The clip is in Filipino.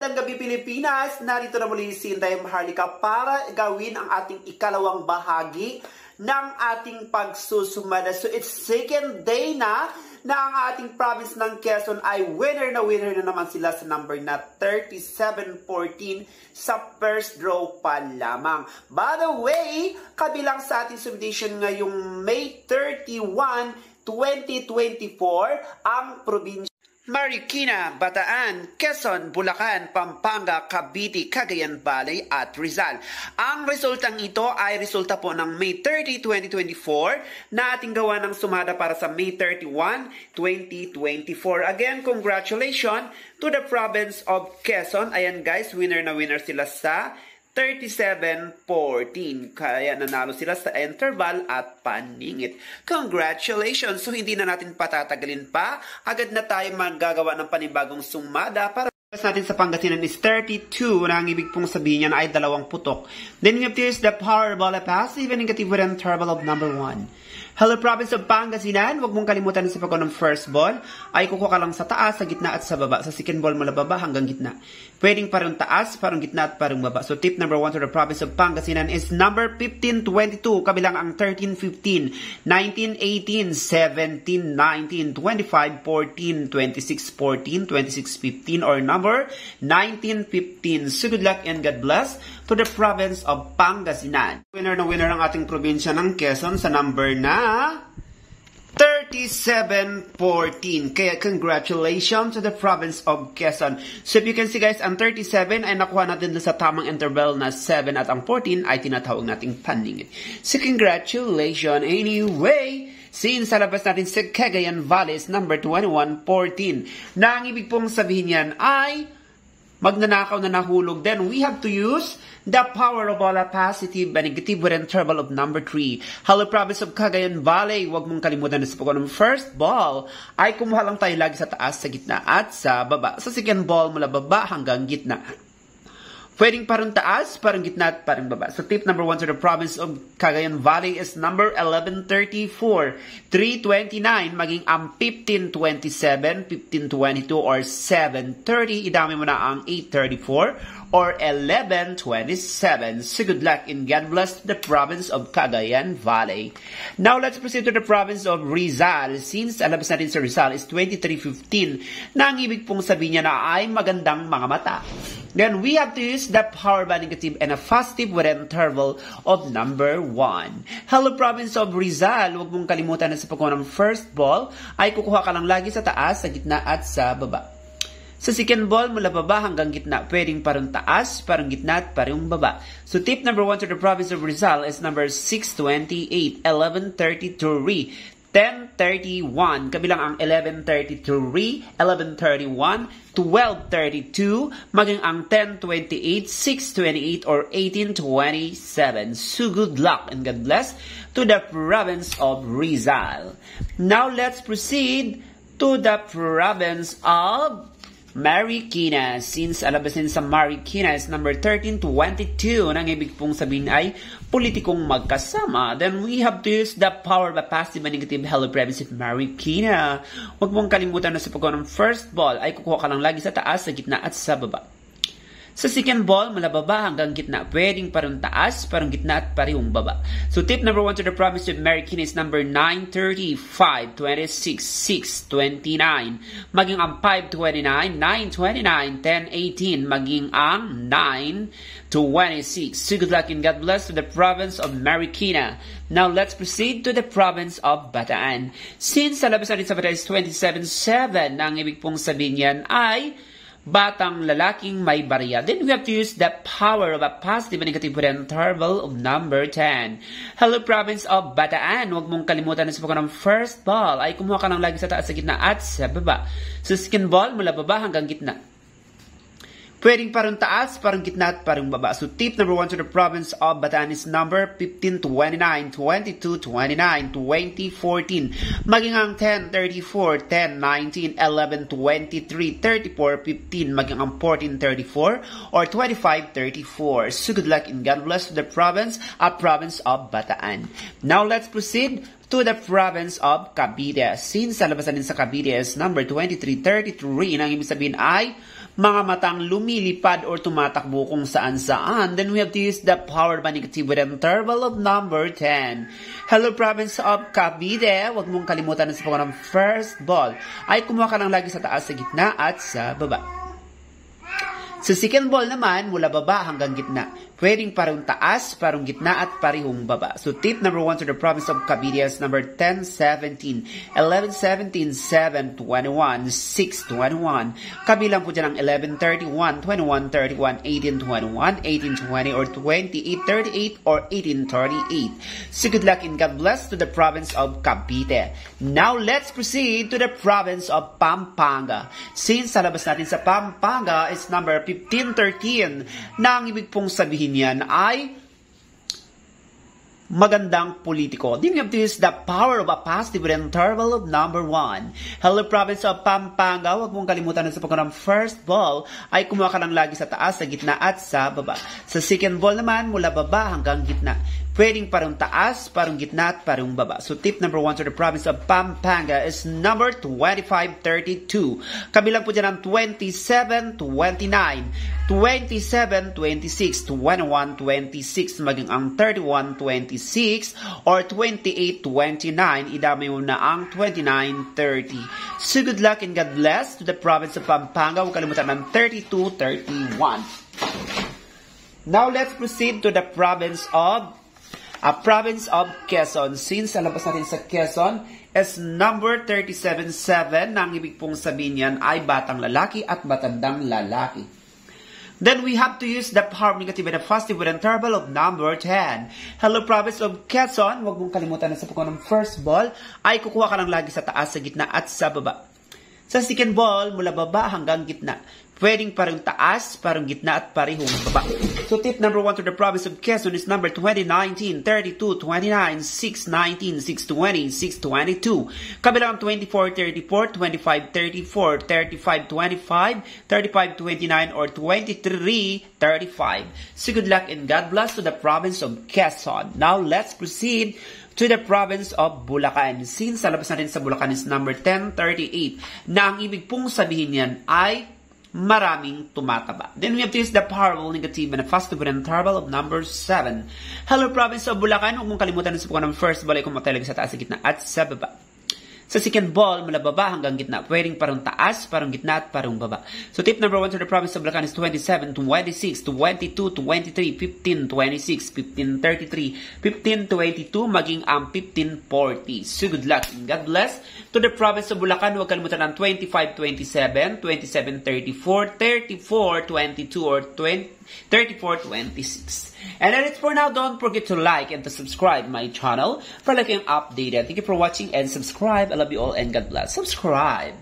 Magandang gabi Pilipinas, narito na muli si Inday Maharlika para gawin ang ating ikalawang bahagi ng ating pagsusumada. So it's second day na ang ating province ng Quezon ay winner na naman sila sa number na 3714 sa first draw pa lamang. By the way, kabilang sa ating subdivision ngayong May 31, 2024 ang probinsya Marikina, Bataan, Quezon, Bulacan, Pampanga, Cavite, Cagayan Valley at Rizal. Ang resultang ito ay resulta po ng May 30, 2024 na ating gawa ng sumada para sa May 31, 2024. Again, congratulations to the province of Quezon. Ayan guys, winner na winner sila sa 37-14. Kaya nanalo sila sa interval at paningit. Congratulations! So hindi na natin patatagalin pa. Agad na tayo maggagawa ng panibagong sumada para natin sa Pangasinan is 32 na ang ibig pong sabihin niya na ay 2 putok. Then we have to use the Powerball passive and negative with interval of number 1. Hello province of Pangasinan, huwag mong kalimutan sa pagkaw ng first ball ay kukuha ka lang sa taas, sa gitna at sa baba. Sa second ball mula baba hanggang gitna. Pwedeng parang taas, parang gitna at parang baba. So tip number 1 to the province of Pangasinan is number 1522, kabilang ang 1315, 1918, 1719, 2514, 2614, 2615 or number 1915. So good luck and God bless to the province of Pangasinan. Winner na winner ang ating probinsya ng Quezon sa number na 3714. Kaya congratulations to the province of Quezon. So if you can see guys, ang 37 ay nakuha natin sa tamang interval na 7 at ang 14 ay tinatawag nating paningit. So congratulations anyway. Since sa labas natin sa Cagayan Valley is number 2114. Na ang ibig pong sabihin yan ay magnanakaw na nahulog. Then we have to use the Powerball positive and negative with interval of number 3. Hello province of Cagayan Valley, huwag mong kalimutan na sa pagkaw ng first ball ay kumuha lang tayo lagi sa taas, sa gitna at sa baba. Sa second ball mula baba hanggang gitna. Pwedeng parang taas, parang gitna at parang baba. So tip number 1 to the province of Cagayan Valley is number 1134, 329, maging ang 1527, 1522 or 730. Idami mo na ang 834 or 1127. So good luck and God bless the province of Cagayan Valley. Now let's proceed to the province of Rizal. Since alabas natin sa Rizal is 2315, na ang ibig pong sabihin niya na ay magandang mga mata. Then we have to use the Powerball negative and a positive with an interval of number 1. Hello province of Rizal, huwag mong kalimutan na sa pagkuha ng first ball ay kukuha ka lang lagi sa taas, sa gitna at sa baba. Sa second ball mula baba hanggang gitna, pwedeng parang taas, parang gitna at parang baba. So tip number 1 to the province of Rizal is number 628, 1133, 1031, kabilang ang 1133, 1131, 1232, maging ang 1028, 628, or 1827. So good luck and God bless to the province of Rizal. Now let's proceed to the province of Marikina. Since alabasin sa Marikina is number 1322, nang ibig pong sabihin ay politikong magkasama. Then we have to use the power by positive and negative hello province of Marikina. Huwag mong kalimutan na sa pagkuha ng first ball ay kukuha ka lang lagi sa taas, sa gitna at sa baba. Sa second ball, mula baba hanggang gitna, pwedeng parang taas, parang gitna at parehong baba. So tip number 1 to the province of Marikina is number 935, 26, 629, maging ang 529, 929, 1018, maging ang 926. So good luck and God bless to the province of Marikina. Now let's proceed to the province of Bataan. Since sa labas natin sa Bataan is 27-7, na ang ibig pong sabihin yan ay batang lalaking may barya. Then we have to use the power of a positive and negative with an interval of number 10. Hello province of Bataan, huwag mong kalimutan na sa pagkaw ng first ball ay kumuha ka lang lagi sa taas, sa gitna at sa baba. Sa second ball mula baba hanggang gitna, pwedeng parang taas, parang gitna at parang baba. So tip number 1 to the province of Bataan is number 1529, 2229, 2014, maging ang 1034, 1019, 1123, 3415, maging ang 1434 or 2534. So good luck and God bless to the province of Bataan. Now let's proceed to the province of Cavite. Since sa labasan din sa Cavite is number 2333, nang ibig sabihin ay mga matang lumilipad or tumatakbo kung saan-saan, then we have to use the powered by negative with an interval of number 10. Hello, province of Cavite. Huwag mong kalimutan na sa pangalang first ball ay kumuha ka lang lagi sa taas, sa gitna, at sa baba. Sa second ball naman, mula baba hanggang gitna. Pwedeng parehong taas, parehong gitna, at parehong baba. So tip number 1 to the province of Cavite is number 10, 17, 11, 17, 7, 21, 6, 21. Kabilang po dyan ang 11, 31, 21, 31, 18, 21, 18, 20, or 28, 38, or 18, 38. So good luck and God bless to the province of Cavite. Now let's proceed to the province of Pampanga. Since sa labas natin sa Pampanga is number 1513, na ang ibig pong sabihin yan ay magandang politiko. Then you have to use the power of a positive with an interval of number 1. Hello, province of Pampanga. Huwag mong kalimutan na sa pagkaroon ng first ball ay kumuha ka lang lagi sa taas, sa gitna, at sa baba. Sa second ball naman, mula baba hanggang gitna. Pwedeng parang taas, parang gitna, at parang baba. So tip number 1 to the province of Pampanga is number 2532. Kabilang po dyan ang 27, 29, 27, 26, 21, 26, maging ang 31, 26, or 28, 29. Idamay mo na ang 29, 30. So good luck and God bless to the province of Pampanga. Huwag kalimutan ng 32, 31. Now let's proceed to the province of Quezon. Since alabas natin sa Quezon is number 37-7, na ang ibig pong sabihin yan ay batang lalaki at matandang lalaki. Then we have to use the power of negative and a positive with an interval of number 10. Hello, province of Quezon. Huwag mong kalimutan na sa pagkuha ng first ball ay kukuha ka lang lagi sa taas, sa gitna, at sa baba. Sa second ball, mula baba hanggang gitna. Pwedeng parang taas, parang gitna, at parehong baba. So tip number 1 to the province of Quezon is number 2019, 32, 29, 6, 19, 6, 20, 6, 22. Kabilang 24, 34, 25, 34, 35, 25, 35, 29, or 23, 35. So good luck and God bless to the province of Quezon. Now let's proceed to the province of Bulacan. Since sa labas natin sa Bulacan is number 1038, na ang ibig pong sabihin yan ay maraming tumataba. Then we have to use the power of negative and a positive with an interval of number 7. Hello, province of Bulacan. Huwag mong kalimutan na sa pagkuha ng first ball ay kumatalaga sa taas, sa gitna, at sa baba. Sa second ball, mula baba hanggang gitna. Pwedeng parang taas, parang gitna, at parang baba. So tip number 1 to the province of Bulacan is 27, 26, 22, 23, 15, 26, 15, 33, 15, 22, maging ang 15, 40. So good luck and God bless to the province of Bulacan. Huwag kalimutan ng 25, 27, 27, 34, 34, 22, or 34, 26. And that is for now. Don't forget to like and to subscribe my channel for looking updated. Thank you for watching and subscribe. I love you all and God bless. Subscribe.